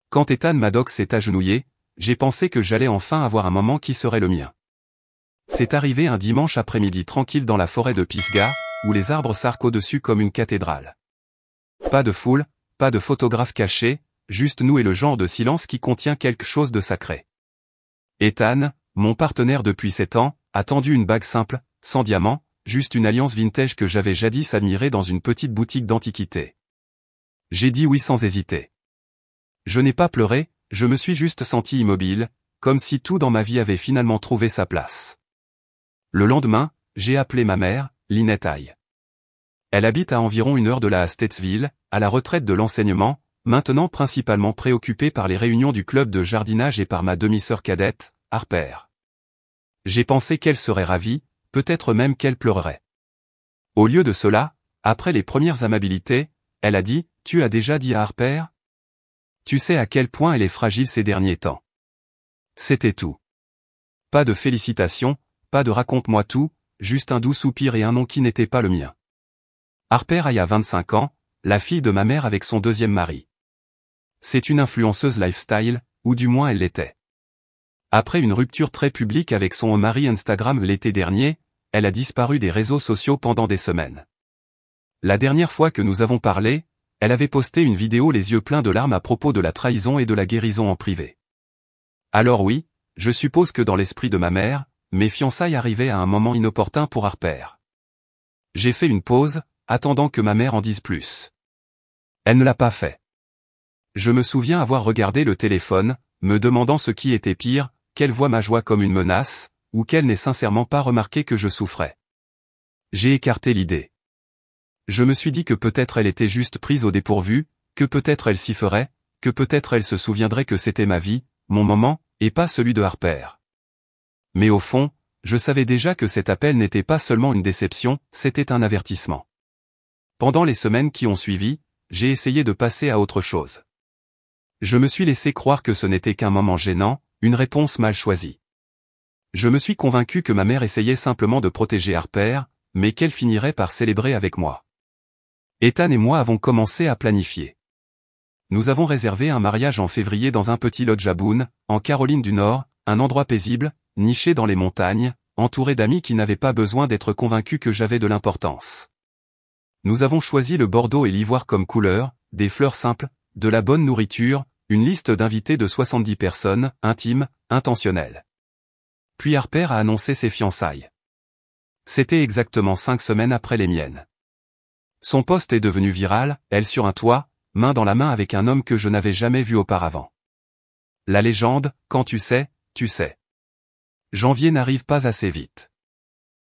Quand Ethan Maddox s'est agenouillé, j'ai pensé que j'allais enfin avoir un moment qui serait le mien. C'est arrivé un dimanche après-midi tranquille dans la forêt de Pisgah, où les arbres s'arquent au-dessus comme une cathédrale. Pas de foule, pas de photographe caché, juste nous et le genre de silence qui contient quelque chose de sacré. Ethan, mon partenaire depuis 7 ans, a tendu une bague simple, sans diamant, juste une alliance vintage que j'avais jadis admirée dans une petite boutique d'antiquités. J'ai dit oui sans hésiter. Je n'ai pas pleuré, je me suis juste senti immobile, comme si tout dans ma vie avait finalement trouvé sa place. Le lendemain, j'ai appelé ma mère, Lynette Aye. Elle habite à environ 1 heure de là à Statesville, à la retraite de l'enseignement, maintenant principalement préoccupée par les réunions du club de jardinage et par ma demi-sœur cadette, Harper. J'ai pensé qu'elle serait ravie, peut-être même qu'elle pleurerait. Au lieu de cela, après les premières amabilités, elle a dit « Tu as déjà dit à Harper ? Tu sais à quel point elle est fragile ces derniers temps. » C'était tout. Pas de félicitations, pas de raconte-moi tout, juste un doux soupir et un nom qui n'était pas le mien. Harper a 25 ans, la fille de ma mère avec son deuxième mari. C'est une influenceuse lifestyle, ou du moins elle l'était. Après une rupture très publique avec son mari Instagram l'été dernier, elle a disparu des réseaux sociaux pendant des semaines. La dernière fois que nous avons parlé, elle avait posté une vidéo les yeux pleins de larmes à propos de la trahison et de la guérison en privé. Alors oui, je suppose que dans l'esprit de ma mère, mes fiançailles arrivaient à un moment inopportun pour Harper. J'ai fait une pause, attendant que ma mère en dise plus. Elle ne l'a pas fait. Je me souviens avoir regardé le téléphone, me demandant ce qui était pire, qu'elle voie ma joie comme une menace, ou qu'elle n'ait sincèrement pas remarqué que je souffrais. J'ai écarté l'idée. Je me suis dit que peut-être elle était juste prise au dépourvu, que peut-être elle s'y ferait, que peut-être elle se souviendrait que c'était ma vie, mon moment, et pas celui de Harper. Mais au fond, je savais déjà que cet appel n'était pas seulement une déception, c'était un avertissement. Pendant les semaines qui ont suivi, j'ai essayé de passer à autre chose. Je me suis laissé croire que ce n'était qu'un moment gênant, une réponse mal choisie. Je me suis convaincu que ma mère essayait simplement de protéger Harper, mais qu'elle finirait par célébrer avec moi. Ethan et moi avons commencé à planifier. Nous avons réservé un mariage en février dans un petit lodge à Boone, en Caroline du Nord, un endroit paisible, niché dans les montagnes, entouré d'amis qui n'avaient pas besoin d'être convaincus que j'avais de l'importance. Nous avons choisi le bordeaux et l'ivoire comme couleur, des fleurs simples, de la bonne nourriture, une liste d'invités de 70 personnes, intime, intentionnelle. Puis Harper a annoncé ses fiançailles. C'était exactement 5 semaines après les miennes. Son post est devenu viral, elle sur un toit, main dans la main avec un homme que je n'avais jamais vu auparavant. La légende, quand tu sais, tu sais. Janvier n'arrive pas assez vite.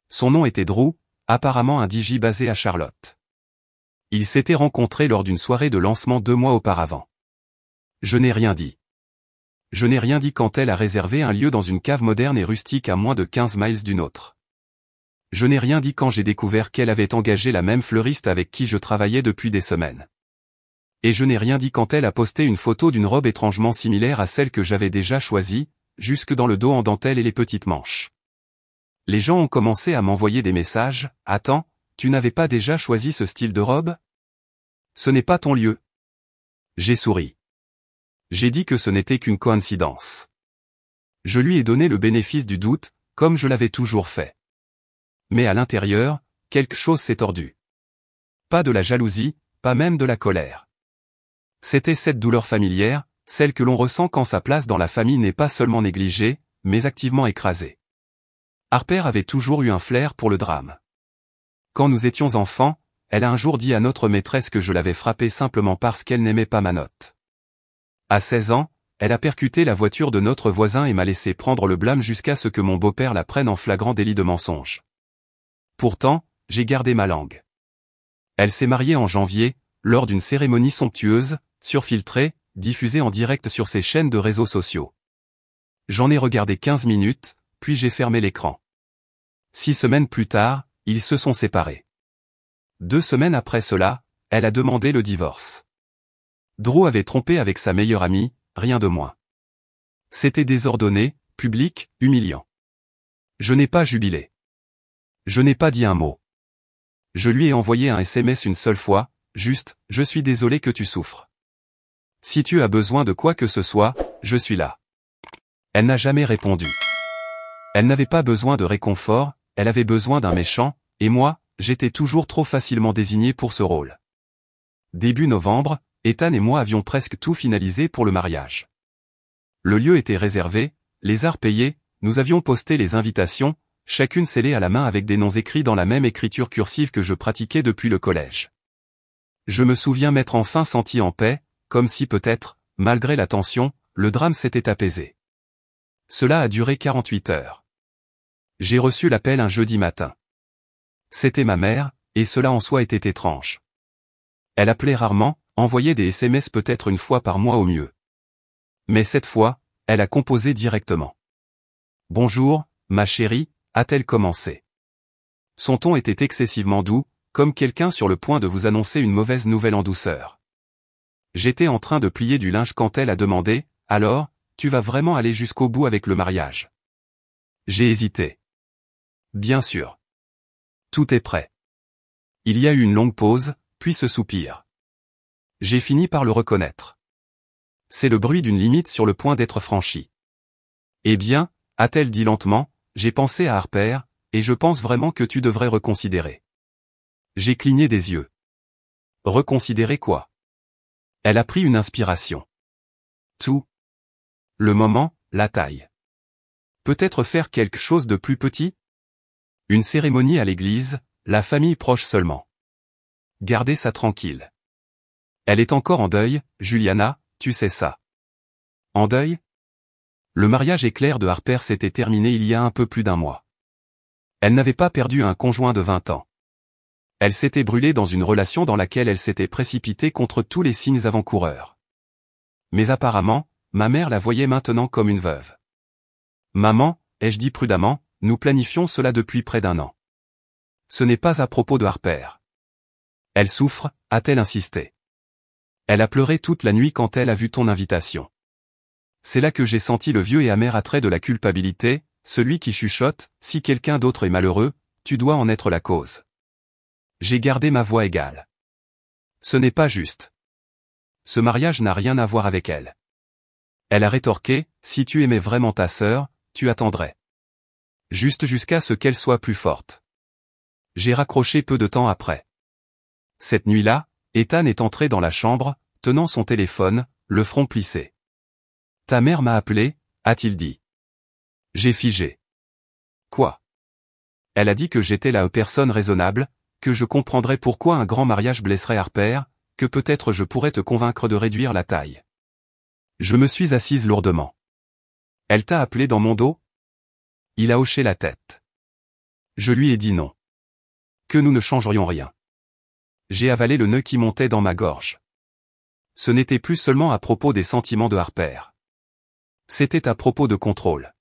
Son nom était Drew, apparemment un DJ basé à Charlotte. Ils s'étaient rencontrés lors d'une soirée de lancement 2 mois auparavant. Je n'ai rien dit. Je n'ai rien dit quand elle a réservé un lieu dans une cave moderne et rustique à moins de 15 miles d'une autre. Je n'ai rien dit quand j'ai découvert qu'elle avait engagé la même fleuriste avec qui je travaillais depuis des semaines. Et je n'ai rien dit quand elle a posté une photo d'une robe étrangement similaire à celle que j'avais déjà choisie, jusque dans le dos en dentelle et les petites manches. Les gens ont commencé à m'envoyer des messages, « Attends, tu n'avais pas déjà choisi ce style de robe ? Ce n'est pas ton lieu. » J'ai souri. J'ai dit que ce n'était qu'une coïncidence. Je lui ai donné le bénéfice du doute, comme je l'avais toujours fait. Mais à l'intérieur, quelque chose s'est tordu. Pas de la jalousie, pas même de la colère. C'était cette douleur familière, celle que l'on ressent quand sa place dans la famille n'est pas seulement négligée, mais activement écrasée. Harper avait toujours eu un flair pour le drame. Quand nous étions enfants, elle a un jour dit à notre maîtresse que je l'avais frappée simplement parce qu'elle n'aimait pas ma note. À 16 ans, elle a percuté la voiture de notre voisin et m'a laissé prendre le blâme jusqu'à ce que mon beau-père la prenne en flagrant délit de mensonge. Pourtant, j'ai gardé ma langue. Elle s'est mariée en janvier, lors d'une cérémonie somptueuse, surfiltrée, diffusée en direct sur ses chaînes de réseaux sociaux. J'en ai regardé 15 minutes, puis j'ai fermé l'écran. 6 semaines plus tard, ils se sont séparés. 2 semaines après cela, elle a demandé le divorce. Drew avait trompé avec sa meilleure amie, rien de moins. C'était désordonné, public, humiliant. Je n'ai pas jubilé. Je n'ai pas dit un mot. Je lui ai envoyé un SMS une seule fois, juste, je suis désolé que tu souffres. Si tu as besoin de quoi que ce soit, je suis là. Elle n'a jamais répondu. Elle n'avait pas besoin de réconfort, elle avait besoin d'un méchant, et moi, j'étais toujours trop facilement désigné pour ce rôle. Début novembre, Ethan et moi avions presque tout finalisé pour le mariage. Le lieu était réservé, les arts payés, nous avions posté les invitations, chacune scellée à la main avec des noms écrits dans la même écriture cursive que je pratiquais depuis le collège. Je me souviens m'être enfin senti en paix, comme si peut-être, malgré la tension, le drame s'était apaisé. Cela a duré 48 heures. J'ai reçu l'appel un jeudi matin. C'était ma mère, et cela en soi était étrange. Elle appelait rarement, envoyait des SMS peut-être une fois par mois au mieux. Mais cette fois, elle a composé directement. « Bonjour, ma chérie », a-t-elle commencé. Son ton était excessivement doux, comme quelqu'un sur le point de vous annoncer une mauvaise nouvelle en douceur. J'étais en train de plier du linge quand elle a demandé « Alors, tu vas vraiment aller jusqu'au bout avec le mariage ?» J'ai hésité. Bien sûr. Tout est prêt. Il y a eu une longue pause, puis ce soupir. J'ai fini par le reconnaître. C'est le bruit d'une limite sur le point d'être franchie. Eh bien, a-t-elle dit lentement, j'ai pensé à Harper, et je pense vraiment que tu devrais reconsidérer. J'ai cligné des yeux. Reconsidérer quoi? Elle a pris une inspiration. Tout. Le moment, la taille. Peut-être faire quelque chose de plus petit? Une cérémonie à l'église, la famille proche seulement. Gardez ça tranquille. Elle est encore en deuil, Juliana, tu sais ça. En deuil? Le mariage éclair de Harper s'était terminé il y a un peu plus d'un mois. Elle n'avait pas perdu un conjoint de 20 ans. Elle s'était brûlée dans une relation dans laquelle elle s'était précipitée contre tous les signes avant-coureurs. Mais apparemment, ma mère la voyait maintenant comme une veuve. Maman, ai-je dit prudemment, nous planifions cela depuis près d'un an. Ce n'est pas à propos de Harper. Elle souffre, a-t-elle insisté. Elle a pleuré toute la nuit quand elle a vu ton invitation. C'est là que j'ai senti le vieux et amer attrait de la culpabilité, celui qui chuchote, si quelqu'un d'autre est malheureux, tu dois en être la cause. J'ai gardé ma voix égale. Ce n'est pas juste. Ce mariage n'a rien à voir avec elle. Elle a rétorqué, si tu aimais vraiment ta sœur, tu attendrais. Juste jusqu'à ce qu'elle soit plus forte. J'ai raccroché peu de temps après. Cette nuit-là, Ethan est entré dans la chambre, tenant son téléphone, le front plissé. Ta mère m'a appelé, a-t-il dit. J'ai figé. Quoi? Elle a dit que j'étais la personne raisonnable, que je comprendrais pourquoi un grand mariage blesserait Harper, que peut-être je pourrais te convaincre de réduire la taille. Je me suis assise lourdement. Elle t'a appelé dans mon dos? Il a hoché la tête. Je lui ai dit non. Que nous ne changerions rien. J'ai avalé le nœud qui montait dans ma gorge. Ce n'était plus seulement à propos des sentiments de Harper. C'était à propos de contrôle.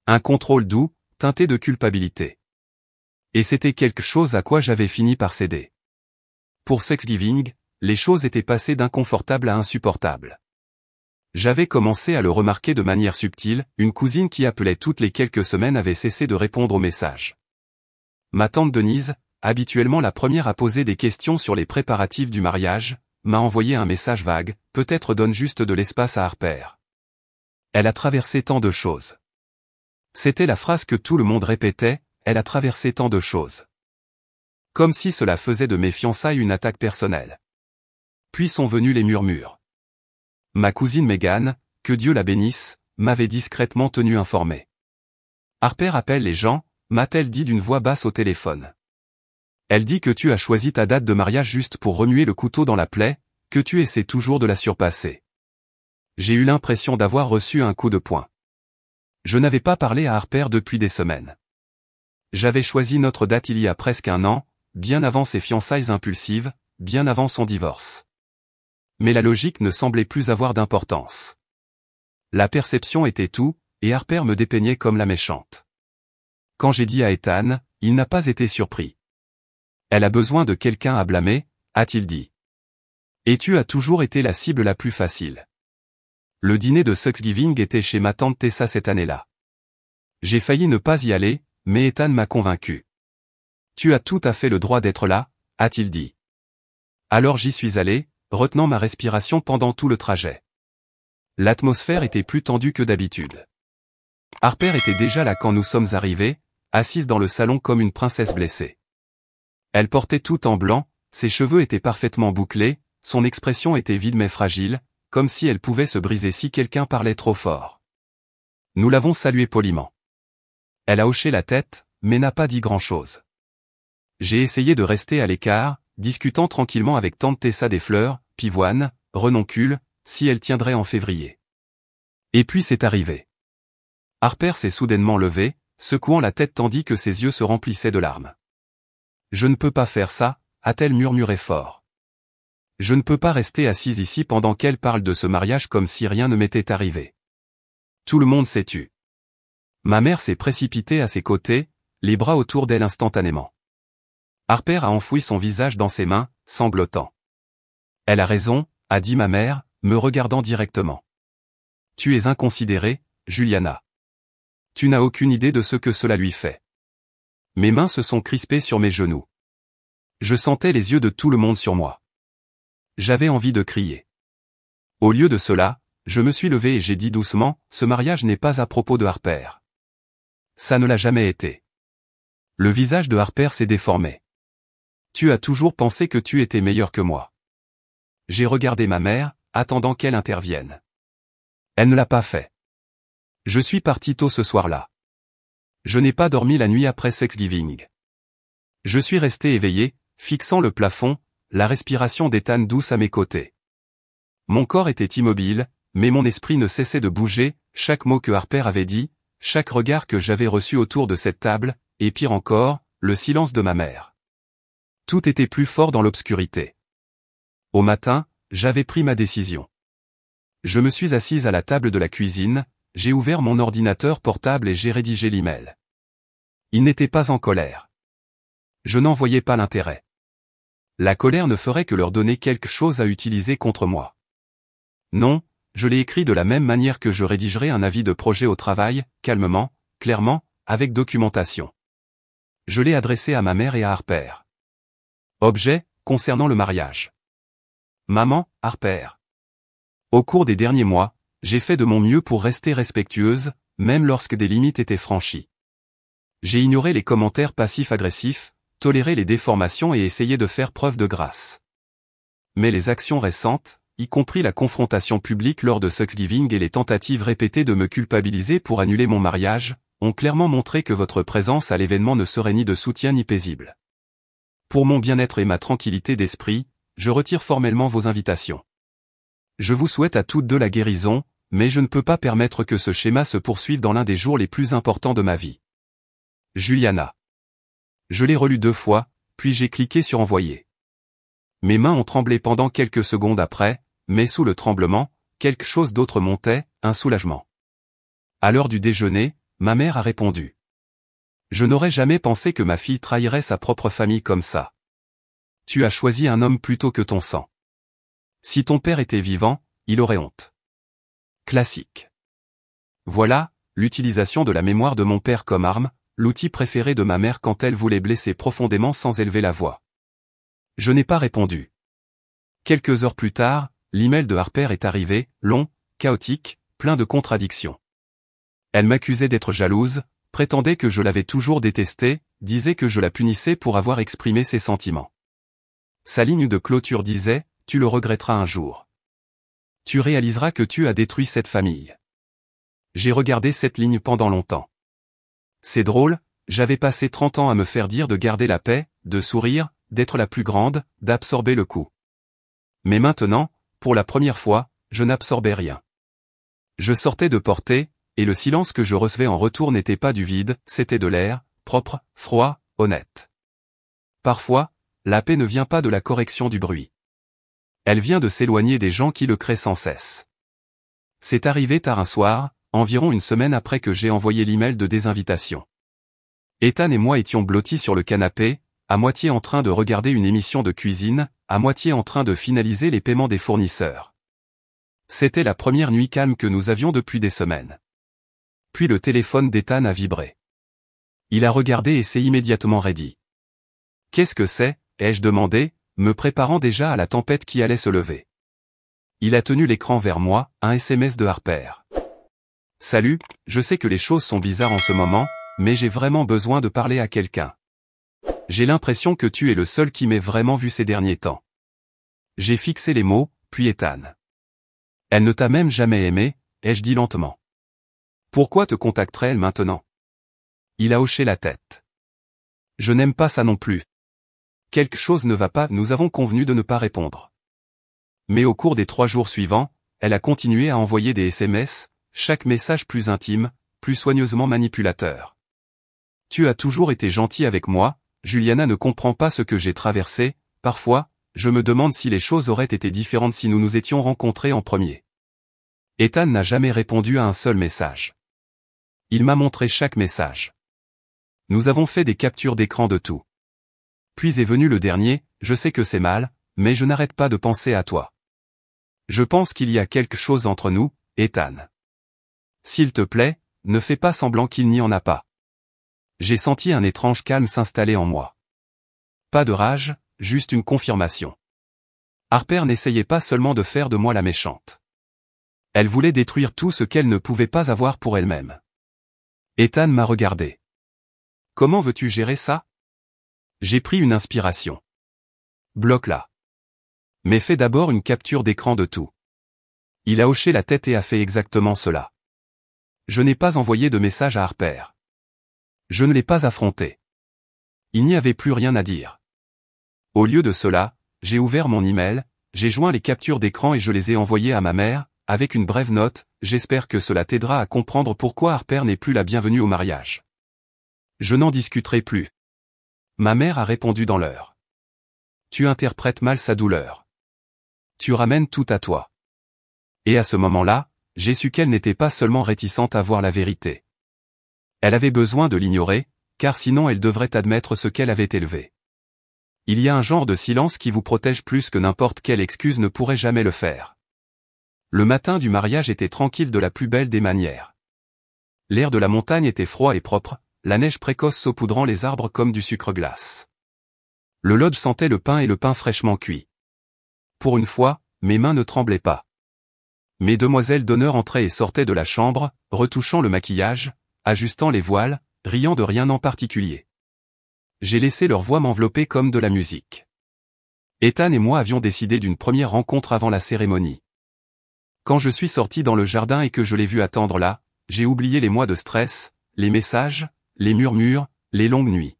Un contrôle doux, teinté de culpabilité. Et c'était quelque chose à quoi j'avais fini par céder. Pour Thanksgiving, les choses étaient passées d'inconfortable à insupportable. J'avais commencé à le remarquer de manière subtile, une cousine qui appelait toutes les quelques semaines avait cessé de répondre aux messages. Ma tante Denise, habituellement la première à poser des questions sur les préparatifs du mariage, m'a envoyé un message vague, peut-être donne juste de l'espace à Harper. Elle a traversé tant de choses. C'était la phrase que tout le monde répétait, elle a traversé tant de choses. Comme si cela faisait de mes fiançailles une attaque personnelle. Puis sont venus les murmures. Ma cousine Megan, que Dieu la bénisse, m'avait discrètement tenu informé. Harper appelle les gens, m'a-t-elle dit d'une voix basse au téléphone. Elle dit que tu as choisi ta date de mariage juste pour remuer le couteau dans la plaie, que tu essaies toujours de la surpasser. J'ai eu l'impression d'avoir reçu un coup de poing. Je n'avais pas parlé à Harper depuis des semaines. J'avais choisi notre date il y a presque un an, bien avant ses fiançailles impulsives, bien avant son divorce. Mais la logique ne semblait plus avoir d'importance. La perception était tout, et Harper me dépeignait comme la méchante. Quand j'ai dit à Ethan, il n'a pas été surpris. Elle a besoin de quelqu'un à blâmer, a-t-il dit. Et tu as toujours été la cible la plus facile. Le dîner de Thanksgiving était chez ma tante Tessa cette année-là. J'ai failli ne pas y aller, mais Ethan m'a convaincu. Tu as tout à fait le droit d'être là, a-t-il dit. Alors j'y suis allé, retenant ma respiration pendant tout le trajet. L'atmosphère était plus tendue que d'habitude. Harper était déjà là quand nous sommes arrivés, assise dans le salon comme une princesse blessée. Elle portait tout en blanc, ses cheveux étaient parfaitement bouclés, son expression était vide mais fragile, comme si elle pouvait se briser si quelqu'un parlait trop fort. Nous l'avons saluée poliment. Elle a hoché la tête, mais n'a pas dit grand-chose. J'ai essayé de rester à l'écart, discutant tranquillement avec tante Tessa des fleurs, pivoine, renoncule, si elle tiendrait en février. Et puis c'est arrivé. Harper s'est soudainement levée, secouant la tête tandis que ses yeux se remplissaient de larmes. « Je ne peux pas faire ça », a-t-elle murmuré fort. « Je ne peux pas rester assise ici pendant qu'elle parle de ce mariage comme si rien ne m'était arrivé. » Tout le monde s'est tu. Ma mère s'est précipitée à ses côtés, les bras autour d'elle instantanément. Harper a enfoui son visage dans ses mains, sanglotant. « Elle a raison », a dit ma mère, me regardant directement. « Tu es inconsidérée, Juliana. Tu n'as aucune idée de ce que cela lui fait. » Mes mains se sont crispées sur mes genoux. Je sentais les yeux de tout le monde sur moi. J'avais envie de crier. Au lieu de cela, je me suis levé et j'ai dit doucement, « Ce mariage n'est pas à propos de Harper. » Ça ne l'a jamais été. Le visage de Harper s'est déformé. « Tu as toujours pensé que tu étais meilleur que moi. » J'ai regardé ma mère, attendant qu'elle intervienne. Elle ne l'a pas fait. Je suis parti tôt ce soir-là. Je n'ai pas dormi la nuit après Thanksgiving. Je suis resté éveillé, fixant le plafond, la respiration d'Ethan douce à mes côtés. Mon corps était immobile, mais mon esprit ne cessait de bouger, chaque mot que Harper avait dit, chaque regard que j'avais reçu autour de cette table, et pire encore, le silence de ma mère. Tout était plus fort dans l'obscurité. Au matin, j'avais pris ma décision. Je me suis assise à la table de la cuisine, j'ai ouvert mon ordinateur portable et j'ai rédigé l'email. Il n'était pas en colère. Je n'en voyais pas l'intérêt. La colère ne ferait que leur donner quelque chose à utiliser contre moi. Non, je l'ai écrit de la même manière que je rédigerais un avis de projet au travail, calmement, clairement, avec documentation. Je l'ai adressé à ma mère et à Harper. Objet, concernant le mariage. Maman, Harper. Au cours des derniers mois, j'ai fait de mon mieux pour rester respectueuse, même lorsque des limites étaient franchies. J'ai ignoré les commentaires passifs-agressifs, toléré les déformations et essayé de faire preuve de grâce. Mais les actions récentes, y compris la confrontation publique lors de Thanksgiving et les tentatives répétées de me culpabiliser pour annuler mon mariage, ont clairement montré que votre présence à l'événement ne serait ni de soutien ni paisible. Pour mon bien-être et ma tranquillité d'esprit, je retire formellement vos invitations. Je vous souhaite à toutes deux la guérison, mais je ne peux pas permettre que ce schéma se poursuive dans l'un des jours les plus importants de ma vie. Juliana. Je l'ai relu 2 fois, puis j'ai cliqué sur envoyer. Mes mains ont tremblé pendant quelques secondes après, mais sous le tremblement, quelque chose d'autre montait, un soulagement. À l'heure du déjeuner, ma mère a répondu. Je n'aurais jamais pensé que ma fille trahirait sa propre famille comme ça. Tu as choisi un homme plutôt que ton sang. Si ton père était vivant, il aurait honte. Classique. Voilà, l'utilisation de la mémoire de mon père comme arme, l'outil préféré de ma mère quand elle voulait blesser profondément sans élever la voix. Je n'ai pas répondu. Quelques heures plus tard, l'email de Harper est arrivé, long, chaotique, plein de contradictions. Elle m'accusait d'être jalouse, prétendait que je l'avais toujours détestée, disait que je la punissais pour avoir exprimé ses sentiments. Sa ligne de clôture disait, « Tu le regretteras un jour. Tu réaliseras que tu as détruit cette famille. » J'ai regardé cette ligne pendant longtemps. C'est drôle, j'avais passé 30 ans à me faire dire de garder la paix, de sourire, d'être la plus grande, d'absorber le coup. Mais maintenant, pour la première fois, je n'absorbais rien. Je sortais de portée, et le silence que je recevais en retour n'était pas du vide, c'était de l'air, propre, froid, honnête. Parfois, la paix ne vient pas de la correction du bruit. Elle vient de s'éloigner des gens qui le créent sans cesse. C'est arrivé tard un soir, environ une semaine après que j'ai envoyé l'email de désinvitation. Ethan et moi étions blottis sur le canapé, à moitié en train de regarder une émission de cuisine, à moitié en train de finaliser les paiements des fournisseurs. C'était la première nuit calme que nous avions depuis des semaines. Puis le téléphone d'Ethan a vibré. Il a regardé et s'est immédiatement raidi. « Qu'est-ce que c'est ?» ai-je demandé, me préparant déjà à la tempête qui allait se lever. Il a tenu l'écran vers moi, un SMS de Harper. Salut, je sais que les choses sont bizarres en ce moment, mais j'ai vraiment besoin de parler à quelqu'un. J'ai l'impression que tu es le seul qui m'ait vraiment vu ces derniers temps. J'ai fixé les mots, puis Ethan. Elle ne t'a même jamais aimé, ai-je dit lentement. Pourquoi te contacterait-elle maintenant? Il a hoché la tête. Je n'aime pas ça non plus. Quelque chose ne va pas, nous avons convenu de ne pas répondre. Mais au cours des 3 jours suivants, elle a continué à envoyer des SMS, chaque message plus intime, plus soigneusement manipulateur. Tu as toujours été gentil avec moi, Juliana ne comprend pas ce que j'ai traversé, parfois, je me demande si les choses auraient été différentes si nous nous étions rencontrés en premier. Ethan n'a jamais répondu à un seul message. Il m'a montré chaque message. Nous avons fait des captures d'écran de tout. Puis est venu le dernier, je sais que c'est mal, mais je n'arrête pas de penser à toi. Je pense qu'il y a quelque chose entre nous, Ethan. S'il te plaît, ne fais pas semblant qu'il n'y en a pas. J'ai senti un étrange calme s'installer en moi. Pas de rage, juste une confirmation. Harper n'essayait pas seulement de faire de moi la méchante. Elle voulait détruire tout ce qu'elle ne pouvait pas avoir pour elle-même. Ethan m'a regardé. Comment veux-tu gérer ça? J'ai pris une inspiration. Bloque-la. Mais fais d'abord une capture d'écran de tout. Il a hoché la tête et a fait exactement cela. Je n'ai pas envoyé de message à Harper. Je ne l'ai pas affronté. Il n'y avait plus rien à dire. Au lieu de cela, j'ai ouvert mon email, j'ai joint les captures d'écran et je les ai envoyées à ma mère, avec une brève note, j'espère que cela t'aidera à comprendre pourquoi Harper n'est plus la bienvenue au mariage. Je n'en discuterai plus. Ma mère a répondu dans l'heure. Tu interprètes mal sa douleur. Tu ramènes tout à toi. Et à ce moment-là, j'ai su qu'elle n'était pas seulement réticente à voir la vérité. Elle avait besoin de l'ignorer, car sinon elle devrait admettre ce qu'elle avait élevé. Il y a un genre de silence qui vous protège plus que n'importe quelle excuse ne pourrait jamais le faire. Le matin du mariage était tranquille de la plus belle des manières. L'air de la montagne était froid et propre, la neige précoce saupoudrant les arbres comme du sucre glace. Le lodge sentait le pain et le pain fraîchement cuit. Pour une fois, mes mains ne tremblaient pas. Mes demoiselles d'honneur entraient et sortaient de la chambre, retouchant le maquillage, ajustant les voiles, riant de rien en particulier. J'ai laissé leur voix m'envelopper comme de la musique. Ethan et moi avions décidé d'une première rencontre avant la cérémonie. Quand je suis sorti dans le jardin et que je l'ai vu attendre là, j'ai oublié les mois de stress, les messages, les murmures, les longues nuits.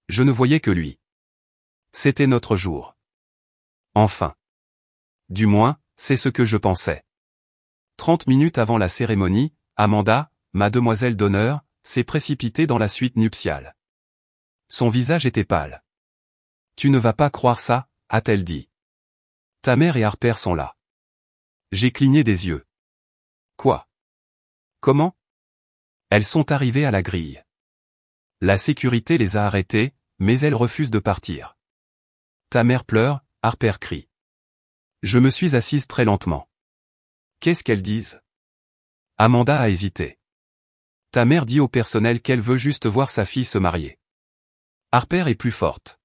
Je ne voyais que lui. C'était notre jour. Enfin. Du moins, c'est ce que je pensais. 30 minutes avant la cérémonie, Amanda, ma demoiselle d'honneur, s'est précipitée dans la suite nuptiale. Son visage était pâle. Tu ne vas pas croire ça, a-t-elle dit. Ta mère et Harper sont là. J'ai cligné des yeux. Quoi? Comment? Elles sont arrivées à la grille. La sécurité les a arrêtées, mais elles refusent de partir. Ta mère pleure, Harper crie. Je me suis assise très lentement. Qu'est-ce qu'elles disent? Amanda a hésité. Ta mère dit au personnel qu'elle veut juste voir sa fille se marier. Harper est plus forte.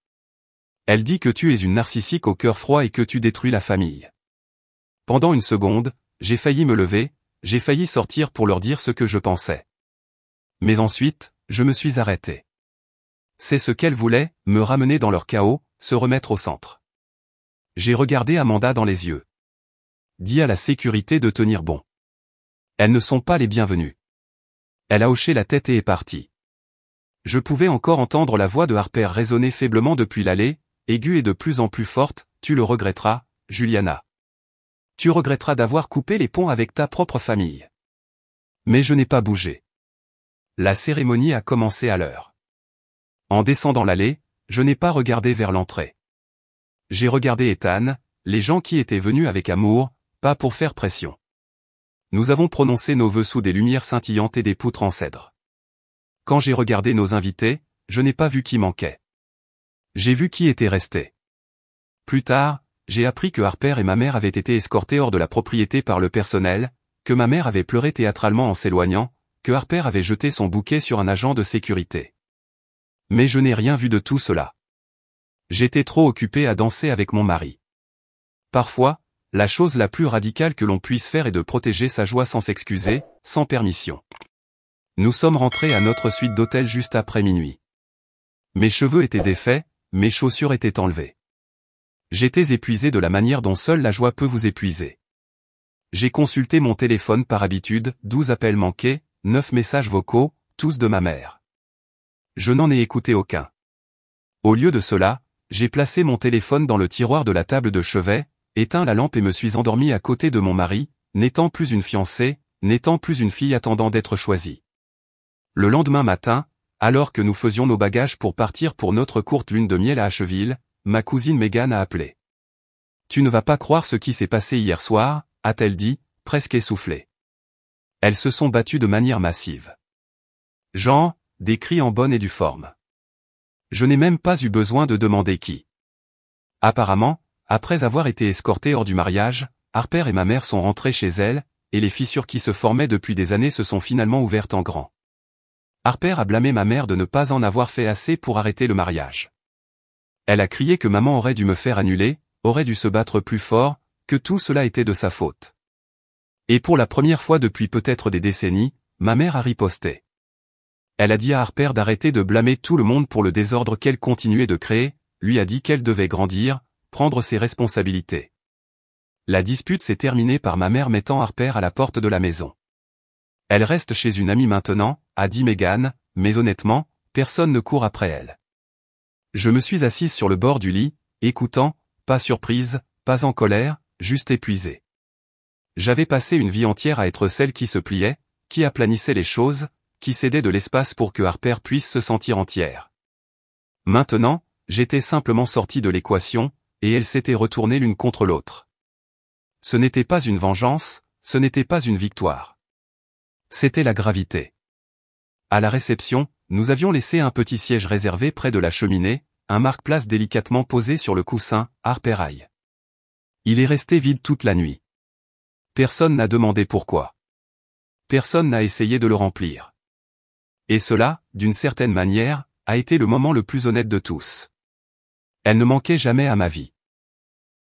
Elle dit que tu es une narcissique au cœur froid et que tu détruis la famille. Pendant une seconde, j'ai failli me lever, j'ai failli sortir pour leur dire ce que je pensais. Mais ensuite, je me suis arrêté. C'est ce qu'elles voulaient, me ramener dans leur chaos, se remettre au centre. J'ai regardé Amanda dans les yeux. Dis à la sécurité de tenir bon. Elles ne sont pas les bienvenues. Elle a hoché la tête et est partie. Je pouvais encore entendre la voix de Harper résonner faiblement depuis l'allée, aiguë et de plus en plus forte, tu le regretteras, Juliana. Tu regretteras d'avoir coupé les ponts avec ta propre famille. Mais je n'ai pas bougé. La cérémonie a commencé à l'heure. En descendant l'allée, je n'ai pas regardé vers l'entrée. J'ai regardé Ethan, les gens qui étaient venus avec amour, pas pour faire pression. Nous avons prononcé nos vœux sous des lumières scintillantes et des poutres en cèdre. Quand j'ai regardé nos invités, je n'ai pas vu qui manquait. J'ai vu qui était resté. Plus tard, j'ai appris que Harper et ma mère avaient été escortés hors de la propriété par le personnel, que ma mère avait pleuré théâtralement en s'éloignant, que Harper avait jeté son bouquet sur un agent de sécurité. Mais je n'ai rien vu de tout cela. J'étais trop occupé à danser avec mon mari. Parfois, la chose la plus radicale que l'on puisse faire est de protéger sa joie sans s'excuser, sans permission. Nous sommes rentrés à notre suite d'hôtel juste après minuit. Mes cheveux étaient défaits, mes chaussures étaient enlevées. J'étais épuisé de la manière dont seule la joie peut vous épuiser. J'ai consulté mon téléphone par habitude, 12 appels manqués, 9 messages vocaux, tous de ma mère. Je n'en ai écouté aucun. Au lieu de cela, j'ai placé mon téléphone dans le tiroir de la table de chevet, éteint la lampe et me suis endormi à côté de mon mari, n'étant plus une fiancée, n'étant plus une fille attendant d'être choisie. Le lendemain matin, alors que nous faisions nos bagages pour partir pour notre courte lune de miel à Asheville, ma cousine Megan a appelé. « Tu ne vas pas croire ce qui s'est passé hier soir », a-t-elle dit, presque essoufflée. Elles se sont battues de manière massive. Genre, des cris en bonne et due forme. Je n'ai même pas eu besoin de demander qui. Apparemment, après avoir été escortés hors du mariage, Harper et ma mère sont rentrés chez elles, et les fissures qui se formaient depuis des années se sont finalement ouvertes en grand. Harper a blâmé ma mère de ne pas en avoir fait assez pour arrêter le mariage. Elle a crié que maman aurait dû me faire annuler, aurait dû se battre plus fort, que tout cela était de sa faute. Et pour la première fois depuis peut-être des décennies, ma mère a riposté. Elle a dit à Harper d'arrêter de blâmer tout le monde pour le désordre qu'elle continuait de créer, lui a dit qu'elle devait grandir, prendre ses responsabilités. La dispute s'est terminée par ma mère mettant Harper à la porte de la maison. Elle reste chez une amie maintenant, a dit Megan, mais honnêtement, personne ne court après elle. Je me suis assise sur le bord du lit, écoutant, pas surprise, pas en colère, juste épuisée. J'avais passé une vie entière à être celle qui se pliait, qui aplanissait les choses, qui cédait de l'espace pour que Harper puisse se sentir entière. Maintenant, j'étais simplement sorti de l'équation, et elles s'étaient retournées l'une contre l'autre. Ce n'était pas une vengeance, ce n'était pas une victoire. C'était la gravité. À la réception, nous avions laissé un petit siège réservé près de la cheminée, un marque-place délicatement posé sur le coussin, Harper aille. Il est resté vide toute la nuit. Personne n'a demandé pourquoi. Personne n'a essayé de le remplir. Et cela, d'une certaine manière, a été le moment le plus honnête de tous. Elle ne manquait jamais à ma vie.